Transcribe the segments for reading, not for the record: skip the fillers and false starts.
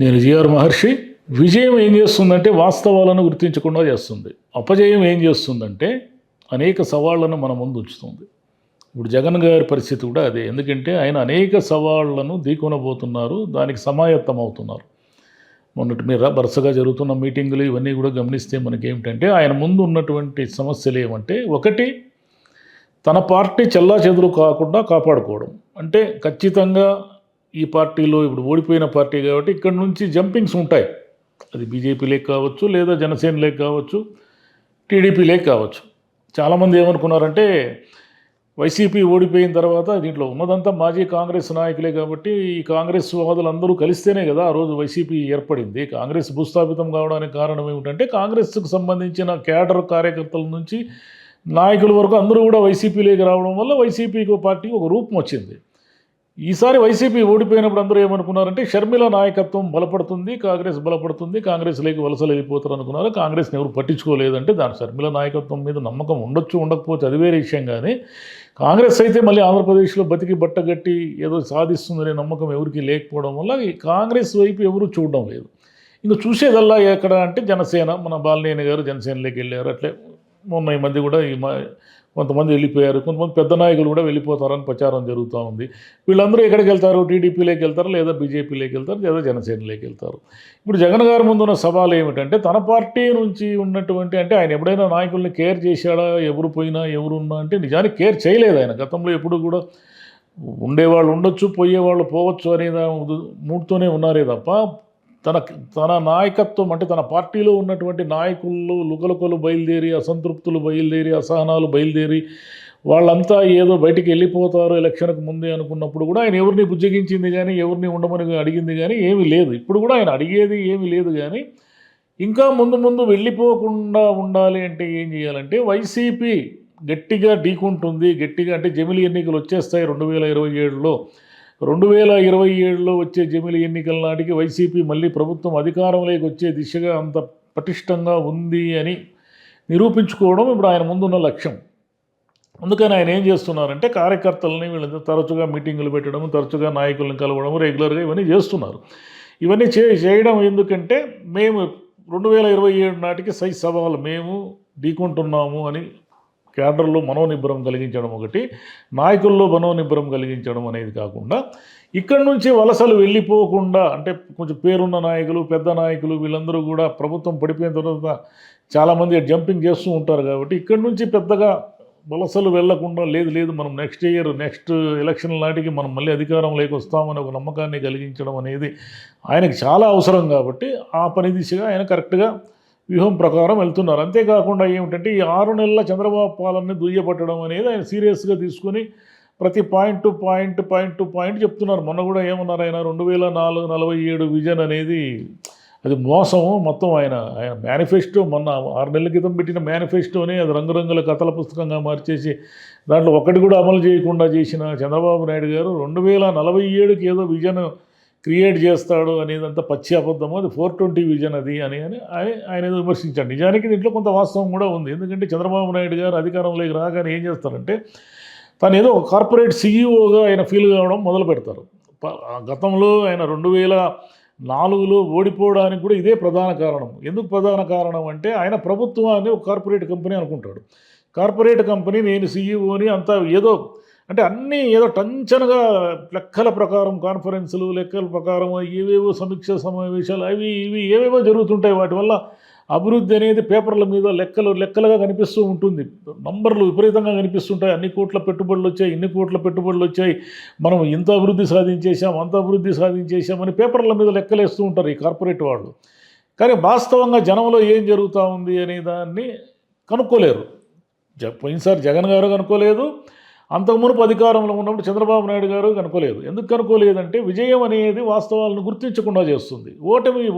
నేను జిఆర్ మహర్షి. విజయం ఏం చేస్తుందంటే వాస్తవాలను గుర్తించకుండా చేస్తుంది. అపజయం ఏం చేస్తుందంటే అనేక సవాళ్లను మన ముందు ఉంచుతుంది. ఇప్పుడు జగన్ గారి పరిస్థితి కూడా అదే. ఎందుకంటే ఆయన అనేక సవాళ్లను ఢీకొనబోతున్నారు, దానికి సమాయత్తం అవుతున్నారు. మొన్నటి మీద వరుసగా జరుగుతున్న మీటింగులు ఇవన్నీ కూడా గమనిస్తే మనకేమిటంటే ఆయన ముందు ఉన్నటువంటి సమస్యలు ఏమంటే, ఒకటి తన పార్టీ చెల్లాచెదురు కాకుండా కాపాడుకోవడం. అంటే ఖచ్చితంగా ఈ పార్టీలో ఇప్పుడు ఓడిపోయిన పార్టీ కాబట్టి ఇక్కడ నుంచి జంపింగ్స్ ఉంటాయి. అది బీజేపీలోకి కావచ్చు, లేదా జనసేనలోకి కావచ్చు, టీడీపీలోకి కావచ్చు. చాలామంది ఏమనుకున్నారంటే వైసీపీ ఓడిపోయిన తర్వాత దీంట్లో ఉన్నదంతా మాజీ కాంగ్రెస్ నాయకులే కాబట్టి ఈ కాంగ్రెస్ వాదులందరూ కలిస్తేనే కదా ఆ రోజు వైసీపీ ఏర్పడింది. కాంగ్రెస్ భూస్థాపితం కావడానికి కారణం ఏమిటంటే కాంగ్రెస్కు సంబంధించిన కేడర్ కార్యకర్తల నుంచి నాయకుల వరకు అందరూ కూడా వైసీపీలోకి రావడం వల్ల వైసీపీకి పార్టీకి ఒక రూపం వచ్చింది. ఈసారి వైసీపీ ఓడిపోయినప్పుడు అందరూ ఏమనుకున్నారంటే షర్మిల నాయకత్వం బలపడుతుంది, కాంగ్రెస్ బలపడుతుంది, కాంగ్రెస్లోకి వలసలు వెళ్ళిపోతారు అనుకున్నారు. కాంగ్రెస్ని ఎవరు పట్టించుకోలేదంటే దాని షర్మిల నాయకత్వం మీద నమ్మకం ఉండొచ్చు ఉండకపోవచ్చు, అది వేరే విషయం. కానీ కాంగ్రెస్ అయితే మళ్ళీ ఆంధ్రప్రదేశ్లో బతికి బట్టగట్టి ఏదో సాధిస్తుందనే నమ్మకం ఎవరికి లేకపోవడం వల్ల ఈ కాంగ్రెస్ వైపు ఎవరు చూడడం లేదు. ఇంకా చూసేదల్లా ఎక్కడ అంటే జనసేన, మన బాలినేని గారు జనసేనలోకి వెళ్ళారు. అట్లే మొన్న ఈ మధ్య కూడా కొంతమంది వెళ్ళిపోయారు, కొంతమంది పెద్ద నాయకులు కూడా వెళ్ళిపోతారని ప్రచారం జరుగుతూ ఉంది. వీళ్ళందరూ ఎక్కడికి వెళ్తారు? టీడీపీలోకి వెళ్తారు, లేదా బీజేపీలోకి వెళ్తారు, లేదా జనసేనలోకి వెళ్తారు. ఇప్పుడు జగన్ గారి ముందున్న సవాల్ ఏమిటంటే తన పార్టీ నుంచి ఉన్నటువంటి, అంటే ఆయన ఎప్పుడైనా నాయకుల్ని కేర్ చేశాడా? ఎవరు పోయినా ఎవరున్నా అంటే నిజానికి కేర్ చేయలేదు ఆయన. గతంలో ఎప్పుడు కూడా ఉండేవాళ్ళు ఉండొచ్చు, పోయేవాళ్ళు పోవచ్చు అనే మూడుతోనే ఉన్నారే తప్ప తన నాయకత్వం అంటే తన పార్టీలో ఉన్నటువంటి నాయకులు లుకలుకలు బయలుదేరి, అసంతృప్తులు బయలుదేరి, అసహనాలు బయలుదేరి వాళ్ళంతా ఏదో బయటికి వెళ్ళిపోతారు ఎలక్షన్కి ముందే అనుకున్నప్పుడు కూడా ఆయన ఎవరిని బుజ్జగించింది కానీ, ఎవరిని ఉండమని అడిగింది కానీ ఏమీ లేదు. ఇప్పుడు కూడా ఆయన అడిగేది ఏమీ లేదు. కానీ ఇంకా ముందు ముందు వెళ్ళిపోకుండా ఉండాలి అంటే ఏం చేయాలంటే వైసీపీ గట్టిగా ఢీకుంటుంది. గట్టిగా అంటే జమిలి ఎన్నికలు వచ్చేస్తాయి 2027లో. 2027లో వచ్చే జమిలి ఎన్నికల నాటికి వైసీపీ మళ్ళీ ప్రభుత్వం అధికారంలోకి వచ్చే దిశగా అంత పటిష్టంగా ఉంది అని నిరూపించుకోవడం ఇప్పుడు ఆయన ముందున్న లక్ష్యం. అందుకని ఆయన ఏం చేస్తున్నారంటే కార్యకర్తలని వీళ్ళంతా తరచుగా మీటింగులు పెట్టడం, తరచుగా నాయకులను కలవడం, రెగ్యులర్గా ఇవన్నీ చేస్తున్నారు. ఇవన్నీ చేయడం ఎందుకంటే మేము 2027 నాటికి సవాలు మేము ఢీకొంటున్నాము అని క్యాడర్లో మనోనిబ్బరం కలిగించడం ఒకటి, నాయకుల్లో మనోనిబ్బరం కలిగించడం అనేది కాకుండా ఇక్కడి నుంచి వలసలు వెళ్ళిపోకుండా, అంటే కొంచెం పేరున్న నాయకులు, పెద్ద నాయకులు వీళ్ళందరూ కూడా ప్రభుత్వం పడిపోయిన తర్వాత చాలామంది జంపింగ్ చేస్తూ ఉంటారు కాబట్టి ఇక్కడి నుంచి పెద్దగా వలసలు వెళ్లకుండా లేదు మనం నెక్స్ట్ ఎలక్షన్ నాటికి మనం మళ్ళీ అధికారంలోకి వస్తామని ఒక నమ్మకాన్ని కలిగించడం అనేది ఆయనకి చాలా అవసరం. కాబట్టి ఆ పని దిశగా ఆయన కరెక్ట్గా వ్యూహం ప్రకారం వెళ్తున్నారు. అంతేకాకుండా ఏమిటంటే ఈ 6 నెలల చంద్రబాబు పాలనని దుయ్యబట్టడం అనేది ఆయన సీరియస్గా తీసుకొని ప్రతి పాయింట్ చెప్తున్నారు. మొన్న కూడా ఏమన్నారు ఆయన, 2047 విజన్ అనేది అది మోసం మొత్తం. ఆయన మేనిఫెస్టో మొన్న 6 నెలల క్రితం పెట్టిన మేనిఫెస్టోని అది రంగురంగుల కథల పుస్తకంగా మార్చేసి దాంట్లో ఒకటి కూడా అమలు చేయకుండా చేసిన చంద్రబాబు నాయుడు గారు 2047కి ఏదో విజన్ క్రియేట్ చేస్తాడు అనేదంతా పచ్చి అబద్ధము, అది 420 విజన్ అది అని ఆయన ఏదో విమర్శించాడు. నిజానికి దీంట్లో కొంత వాస్తవం కూడా ఉంది. ఎందుకంటే చంద్రబాబు నాయుడు గారు అధికారంలోకి రాగానే ఏం చేస్తారంటే తను ఏదో ఒక కార్పొరేట్ సీఈఓగా ఆయన ఫీల్ కావడం మొదలు పెడతారు. గతంలో ఆయన 2004లో ఓడిపోవడానికి కూడా ఇదే ప్రధాన కారణం. ఎందుకు ప్రధాన కారణం అంటే ఆయన ప్రభుత్వాన్ని ఒక కార్పొరేట్ కంపెనీ అనుకుంటాడు. కార్పొరేట్ కంపెనీ నేను సీఈఓని అంతా ఏదో అంటే అన్నీ ఏదో టంచనగా లెక్కల ప్రకారం కాన్ఫరెన్సులు, లెక్కల ప్రకారం ఏవేవో సమీక్ష సమావేశాలు అవి ఇవి ఏవేవో జరుగుతుంటాయి. వాటి వల్ల అభివృద్ధి అనేది పేపర్ల మీద లెక్కలుగా కనిపిస్తూ ఉంటుంది. నంబర్లు విపరీతంగా కనిపిస్తుంటాయి. అన్ని కోట్ల పెట్టుబడులు వచ్చాయి, ఇన్ని కోట్ల పెట్టుబడులు వచ్చాయి, మనం ఇంత అభివృద్ధి సాధించేసాం, అంత అభివృద్ధి సాధించేసామని పేపర్ల మీద లెక్కలేస్తూ ఉంటారు ఈ కార్పొరేట్ వాళ్ళు. కానీ వాస్తవంగా జనంలో ఏం జరుగుతూ ఉంది అనే దాన్ని కనుక్కోలేరు. పోయినసారి జగన్ గారు కనుక్కోలేదు, అంతకుమునుపు అధికారంలో ఉన్నప్పుడు చంద్రబాబు నాయుడు గారు కనుక్కోలేదు. ఎందుకు కనుక్కోలేదంటే విజయం అనేది వాస్తవాలను గుర్తించకుండా చేస్తుంది.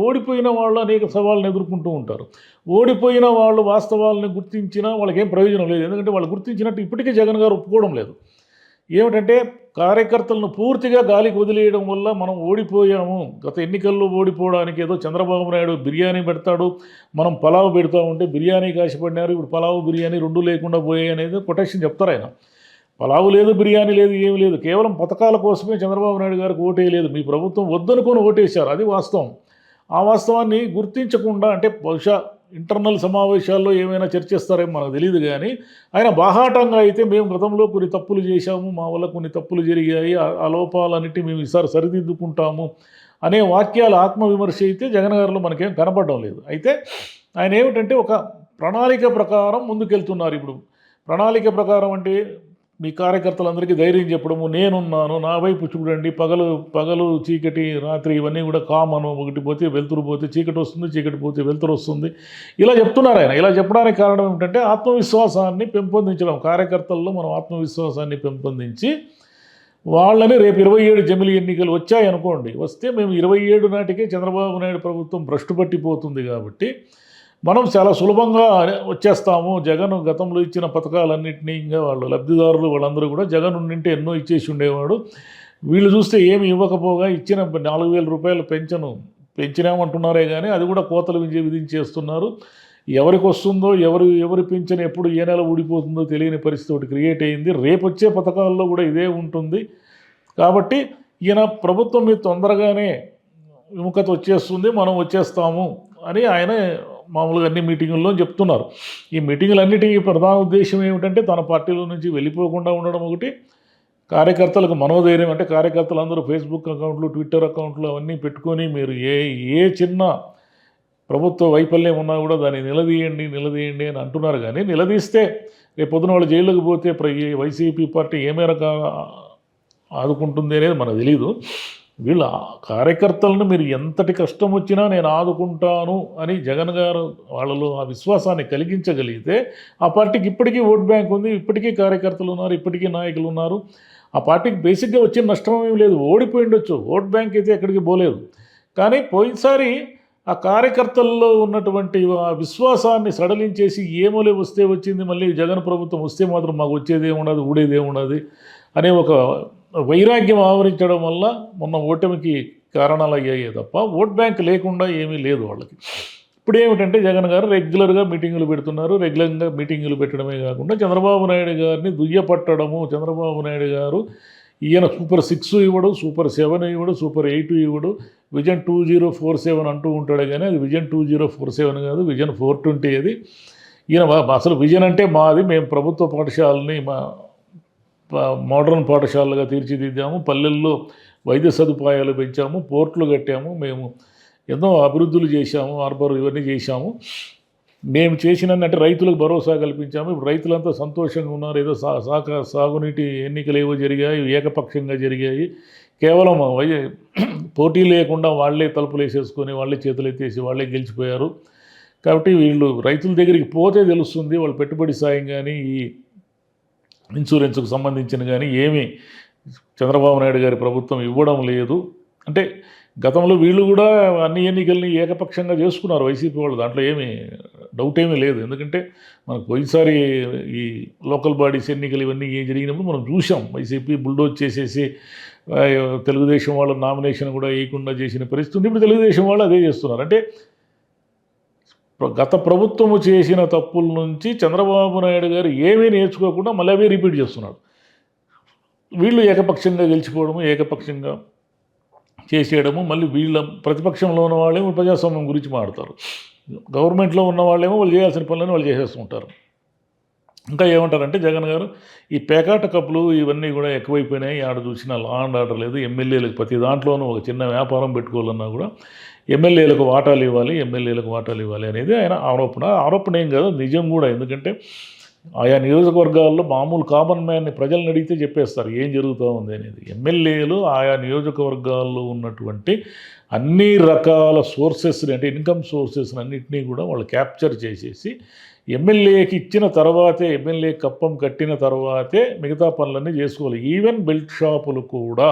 ఓడిపోయిన వాళ్ళు అనేక సవాళ్ళను ఎదుర్కొంటూ ఉంటారు. ఓడిపోయిన వాళ్ళు వాస్తవాలను గుర్తించినా వాళ్ళకేం ప్రయోజనం లేదు. ఎందుకంటే వాళ్ళు గుర్తించినట్టు ఇప్పటికీ జగన్ గారు ఒప్పుకోవడం లేదు. ఏమిటంటే కార్యకర్తలను పూర్తిగా గాలికి వదిలేయడం వల్ల మనం ఓడిపోయాము. గత ఎన్నికల్లో ఓడిపోవడానికి ఏదో చంద్రబాబు నాయుడు బిర్యానీ పెడతాడు, మనం పలావ్ పెడతా ఉంటే బిర్యానీ కాసిపడినారు, ఇప్పుడు పలావ్ బిర్యానీ 2 లేకుండా పోయాయి అనేది కొటేషన్ చెప్తారు ఆయన. పలావు లేదు, బిర్యానీ లేదు, ఏమీ లేదు. కేవలం పథకాల కోసమే చంద్రబాబు నాయుడు గారికి ఓటేయలేదు. మీ ప్రభుత్వం వద్దనుకొని ఓటేశారు, అది వాస్తవం. ఆ వాస్తవాన్ని గుర్తించకుండా, అంటే బహుశా ఇంటర్నల్ సమావేశాల్లో ఏమైనా చర్చిస్తారేమో మనకు తెలియదు, కానీ ఆయన బాహాటంగా అయితే మేము గతంలో కొన్ని తప్పులు చేశాము, మా వల్ల కొన్ని తప్పులు జరిగాయి, ఆ లోపాలన్నిటి మేము ఈసారి సరిదిద్దుకుంటాము అనే వాక్యాలు ఆత్మవిమర్శ అయితే జగన్ గారిలో మనకేం కనపడడం లేదు. అయితే ఆయన ఏమిటంటే ఒక ప్రణాళిక ప్రకారం ముందుకెళ్తున్నారు. ఇప్పుడు ప్రణాళిక ప్రకారం అంటే మీ కార్యకర్తలందరికీ ధైర్యం చెప్పడము, నేనున్నాను, నా వైపు చూడండి, పగలు చీకటి రాత్రి ఇవన్నీ కూడా కామను, ఒకటి పోతే వెలుతురు పోతే చీకటి వస్తుంది, చీకటి పోతే వెలుతురు వస్తుంది, ఇలా చెప్తున్నారు ఆయన. ఇలా చెప్పడానికి కారణం ఏమిటంటే ఆత్మవిశ్వాసాన్ని పెంపొందించడం. కార్యకర్తల్లో మనం ఆత్మవిశ్వాసాన్ని పెంపొందించి వాళ్ళని రేపు 27 జమిలి ఎన్నికలు వచ్చాయనుకోండి, వస్తే మేము 27 నాటికే చంద్రబాబు నాయుడు ప్రభుత్వం భ్రష్టు పట్టిపోతుంది కాబట్టి మనం చాలా సులభంగా వచ్చేస్తాము. జగన్ గతంలో ఇచ్చిన పథకాలన్నింటినీ ఇంకా వాళ్ళు లబ్ధిదారులు వాళ్ళందరూ కూడా జగన్ ఉండింటే ఎన్నో ఇచ్చేసి ఉండేవాడు, వీళ్ళు చూస్తే ఏమి ఇవ్వకపోగా ఇచ్చిన 4,000 రూపాయల పెన్షన్ పెంచినామంటున్నారే కానీ అది కూడా కోతలు విధించేస్తున్నారు. ఎవరికి వస్తుందో ఎవరి పింఛన్ ఎప్పుడు ఏ నెల ఊడిపోతుందో తెలియని పరిస్థితి ఒకటి క్రియేట్ అయింది. రేపు వచ్చే పథకాల్లో కూడా ఇదే ఉంటుంది. కాబట్టి ఈయన ప్రభుత్వం మీద తొందరగానే విముఖత వచ్చేస్తుంది, మనం వచ్చేస్తాము అని ఆయన మామూలుగా అన్ని మీటింగుల్లో చెప్తున్నారు. ఈ మీటింగులన్నిటికీ ప్రధాన ఉద్దేశం ఏమిటంటే తన పార్టీలో నుంచి వెళ్ళిపోకుండా ఉండడం ఒకటి, కార్యకర్తలకు మనోధైర్యం. అంటే కార్యకర్తలందరూ ఫేస్బుక్ అకౌంట్లు, ట్విట్టర్ అకౌంట్లు అవన్నీ పెట్టుకొని మీరు ఏ చిన్న ప్రభుత్వ వైఫల్యం ఉన్నా కూడా దాన్ని నిలదీయండి అని అంటున్నారు. కానీ నిలదీస్తే రేపు పొద్దున వాళ్ళు జైల్లోకి పోతే వైసీపీ పార్టీ ఏ మేరకు ఆదుకుంటుంది అనేది మనకు తెలియదు. వీళ్ళ కార్యకర్తలను మీరు ఎంతటి కష్టం వచ్చినా నేను ఆదుకుంటాను అని జగన్ గారు వాళ్ళలో ఆ విశ్వాసాన్ని కలిగించగలిగితే ఆ పార్టీకి ఇప్పటికీ ఓట్ బ్యాంక్ ఉంది, ఇప్పటికీ కార్యకర్తలు ఉన్నారు, ఇప్పటికీ నాయకులు ఉన్నారు. ఆ పార్టీకి బేసిక్గా వచ్చిన నష్టం ఏమి లేదు, ఓడిపోయిండొచ్చు, ఓట్ బ్యాంక్ అయితే ఎక్కడికి పోలేదు. కానీ పోయినసారి ఆ కార్యకర్తల్లో ఉన్నటువంటి ఆ విశ్వాసాన్ని సడలించేసి ఏమోలే వస్తే వచ్చింది, మళ్ళీ జగన్ ప్రభుత్వం వస్తే మాత్రం మాకు వచ్చేదేమున్నది, ఊడేదేమున్నది అనే ఒక వైరాగ్యం ఆవరించడం వల్ల మొన్న ఓటమికి కారణాలు అయ్యాయే తప్ప ఓట్ బ్యాంక్ లేకుండా ఏమీ లేదు వాళ్ళకి. ఇప్పుడు ఏమిటంటే జగన్ గారు రెగ్యులర్గా మీటింగులు పెడుతున్నారు. రెగ్యులర్గా మీటింగులు పెట్టడమే కాకుండా చంద్రబాబు నాయుడు గారిని దుయ్యపట్టడము. చంద్రబాబు నాయుడు గారు ఈయన సూపర్ 6 ఇవ్వడు, సూపర్ 7 ఇవ్వడు, సూపర్ 8 ఇవ్వడు, విజన్ 2047 అంటూ ఉంటాడు. కానీ అది విజన్ 2047 కాదు, విజన్ 420. అది ఈయన అసలు విజన్ అంటే మాది, మేము ప్రభుత్వ పాఠశాలని మోడర్న్ పాఠశాలలుగా తీర్చిదిద్దాము, పల్లెల్లో వైద్య సదుపాయాలు పెంచాము, పోర్ట్లు కట్టాము, మేము ఎన్నో అభివృద్ధులు చేశాము, హార్బర్ ఇవన్నీ చేశాము, మేము చేసినంటే రైతులకు భరోసా కల్పించాము. ఇప్పుడు రైతులంతా సంతోషంగా ఉన్నారు. ఏదో సాగునీటి ఎన్నికలు ఏవో జరిగాయి, ఏకపక్షంగా జరిగాయి, కేవలం పోటీ లేకుండా వాళ్ళే తలుపులు వేసేసుకొని వాళ్ళే చేతులు ఎత్తేసి వాళ్ళే గెలిచిపోయారు. కాబట్టి వీళ్ళు రైతుల దగ్గరికి పోతే తెలుస్తుంది వాళ్ళు పెట్టుబడి సాయం కానీ ఈ ఇన్సూరెన్స్కు సంబంధించిన కానీ ఏమీ చంద్రబాబు నాయుడు గారి ప్రభుత్వం ఇవ్వడం లేదు. అంటే గతంలో వీళ్ళు కూడా అన్ని ఎన్నికల్ని ఏకపక్షంగా చేసుకున్నారు వైసీపీ వాళ్ళు, దాంట్లో ఏమీ డౌట్ ఏమీ లేదు. ఎందుకంటే మనకు పోయినసారి ఈ లోకల్ బాడీస్ ఎన్నికలు ఇవన్నీ జరిగినప్పుడు మనం చూసాం, వైసీపీ బుల్డోజ్ చేసేసి తెలుగుదేశం వాళ్ళ నామినేషన్ కూడా వేయకుండా చేసిన పరిస్థితి ఉంది. ఇప్పుడు తెలుగుదేశం వాళ్ళు అదే చేస్తున్నారు. అంటే గత ప్రభుత్వము చేసిన తప్పుల నుంచి చంద్రబాబు నాయుడు గారు ఏమీ నేర్చుకోకుండా మళ్ళీ అవే రిపీట్ చేస్తున్నాడు. వీళ్ళు ఏకపక్షంగా గెలిచిపోవడము, ఏకపక్షంగా చేసేయడము, మళ్ళీ వీళ్ళ ప్రతిపక్షంలో ఉన్న వాళ్ళేమో ప్రజాస్వామ్యం గురించి మాట్లాడతారు, గవర్నమెంట్లో ఉన్న వాళ్ళేమో వాళ్ళు చేయాల్సిన పనులను వాళ్ళు చేసేస్తుంటారు. ఇంకా ఏమంటారంటే జగన్ గారు ఈ పేకాట కప్పులు ఇవన్నీ కూడా ఎక్కువైపోయినాయి, ఆడ చూసినా లా అండ్ ఆర్డర్ లేదు, ఎమ్మెల్యేలకు ప్రతి దాంట్లోనూ ఒక చిన్న వ్యాపారం పెట్టుకోవాలన్నా కూడా ఎమ్మెల్యేలకు వాటాలు ఇవ్వాలి అనేది ఆయన ఆరోపణ ఏం కాదు, నిజం కూడా. ఎందుకంటే ఆయా నియోజకవర్గాల్లో మామూలు కామన్ మ్యాన్ని ప్రజలను అడిగితే చెప్పేస్తారు ఏం జరుగుతూ ఉంది అనేది. ఎమ్మెల్యేలు ఆయా నియోజకవర్గాల్లో ఉన్నటువంటి అన్ని రకాల సోర్సెస్ని, అంటే ఇన్కమ్ సోర్సెస్ని అన్నింటినీ కూడా వాళ్ళు క్యాప్చర్ చేసేసి ఎమ్మెల్యేకి ఇచ్చిన తర్వాతే, ఎమ్మెల్యే కప్పం కట్టిన తర్వాతే మిగతా పనులన్నీ చేసుకోవాలి. ఈవెన్ బెల్ట్ షాపులు కూడా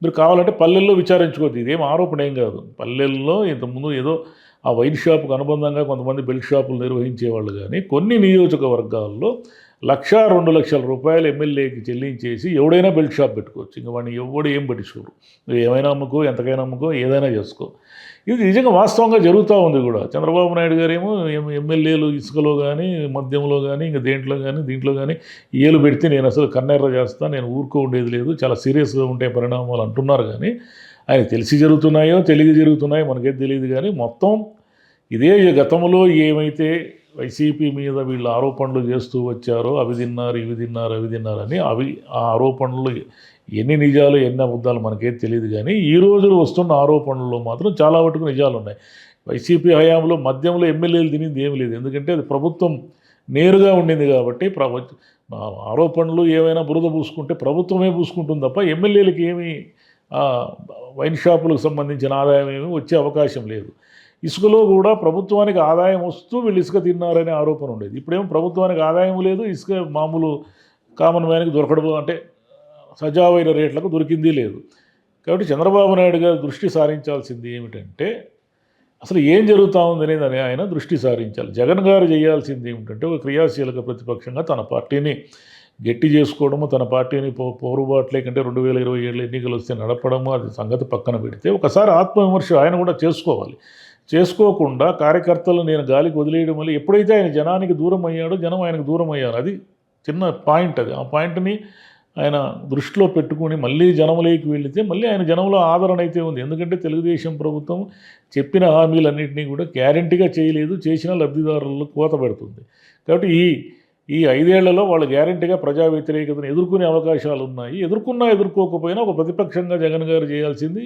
మీరు కావాలంటే పల్లెల్లో విచారించుకోవద్దు, ఇదేం ఆరోపణ ఏం కాదు. పల్లెల్లో ఇంతకుముందు ఏదో ఆ వైన్ షాపుకు అనుబంధంగా కొంతమంది బెల్ట్ షాపులు నిర్వహించేవాళ్ళు, కానీ కొన్ని నియోజకవర్గాల్లో 1,00,000-2,00,000 ఎమ్మెల్యేకి చెల్లించేసి ఎవడైనా బెల్ట్ షాప్ పెట్టుకోవచ్చు. ఇంక వాడిని ఎవడు ఏం పట్టించుకోరు. నువ్వు ఏమైనా అమ్ముకో, ఎంతకైనా అమ్ముకో, ఏదైనా చేసుకో. ఇది నిజంగా వాస్తవంగా జరుగుతూ ఉంది కూడా. చంద్రబాబు నాయుడు గారేమో ఎమ్మెల్యేలు ఇసుకలో కానీ, మద్యంలో కానీ, ఇంక దీంట్లో కానీ ఏలు పెడితే నేను అసలు కన్నెర్ర చేస్తాను, నేను ఊరుకో ఉండేది లేదు, చాలా సీరియస్గా ఉంటే పరిణామాలు అంటున్నారు. కానీ ఆయన తెలిసి జరుగుతున్నాయో తెలియ జరుగుతున్నాయో మనకేం తెలియదు. కానీ మొత్తం ఇదే గతంలో ఏమైతే వైసీపీ మీద వీళ్ళు ఆరోపణలు చేస్తూ వచ్చారో అవి తిన్నారు అని ఆ ఆరోపణలు ఎన్ని నిజాలు ఎన్ని అబద్ధాలు మనకేం తెలియదు. కానీ ఈ రోజులు వస్తున్న ఆరోపణల్లో మాత్రం చాలా వరకు నిజాలు ఉన్నాయి. వైసీపీ హయాంలో మద్యంలో ఎమ్మెల్యేలు తినింది ఏమీ లేదు. ఎందుకంటే అది ప్రభుత్వం నేరుగా ఉండింది కాబట్టి ఆరోపణలు ఏమైనా బురద పూసుకుంటే ప్రభుత్వమే పూసుకుంటుంది తప్ప ఎమ్మెల్యేలకి ఏమీ వైన్ షాపులకు సంబంధించిన ఆదాయం ఏమీ వచ్చే అవకాశం లేదు. ఇసుకలో కూడా ప్రభుత్వానికి ఆదాయం వస్తూ వీళ్ళు ఇసుక తిన్నారనే ఆరోపణ ఉండేది. ఇప్పుడేమో ప్రభుత్వానికి ఆదాయం లేదు, ఇసుక మామూలు కామన్ మ్యాన్కి దొరకడం అంటే సజావైన రేట్లకు దొరికింది లేదు. కాబట్టి చంద్రబాబు నాయుడు గారు దృష్టి సారించాల్సింది ఏమిటంటే అసలు ఏం జరుగుతూ ఉందనేది ఆయన దృష్టి సారించాలి. జగన్ గారు చేయాల్సింది ఏమిటంటే ఒక క్రియాశీలక ప్రతిపక్షంగా తన పార్టీని గట్టి చేసుకోవడము, తన పార్టీని పోరుబాట్లే కంటే 2027 ఎన్నికలు వస్తే నడపడము, అది సంగతి పక్కన పెడితే ఒకసారి ఆత్మవిమర్శ ఆయన కూడా చేసుకోవాలి. చేసుకోకుండా కార్యకర్తలు నేను గాలికి వదిలేయడం వల్ల ఎప్పుడైతే ఆయన జనానికి దూరం అయ్యాడో జనం ఆయనకు దూరం అయ్యారు. అది చిన్న పాయింట్. అది ఆ పాయింట్ని ఆయన దృష్టిలో పెట్టుకుని మళ్ళీ జనంలోకి వెళితే మళ్ళీ ఆయన జనంలో ఆదరణ అయితే ఉంది. ఎందుకంటే తెలుగుదేశం ప్రభుత్వం చెప్పిన హామీలన్నింటినీ కూడా గ్యారంటీగా చేయలేదు, చేసిన లబ్ధిదారులకు కోత పెడుతుంది. కాబట్టి ఈ 5 ఏళ్లలో వాళ్ళు గ్యారంటీగా ప్రజా వ్యతిరేకతను ఎదుర్కొనే అవకాశాలు ఉన్నాయి. ఎదుర్కోకపోయినా ఒక ప్రతిపక్షంగా జగన్ గారు చేయాల్సింది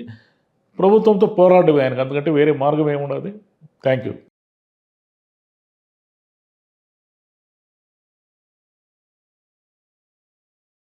ప్రభుత్వంతో పోరాడమే ఆయనకు. అందుకంటే వేరే మార్గం ఏమున్నది. Thank you.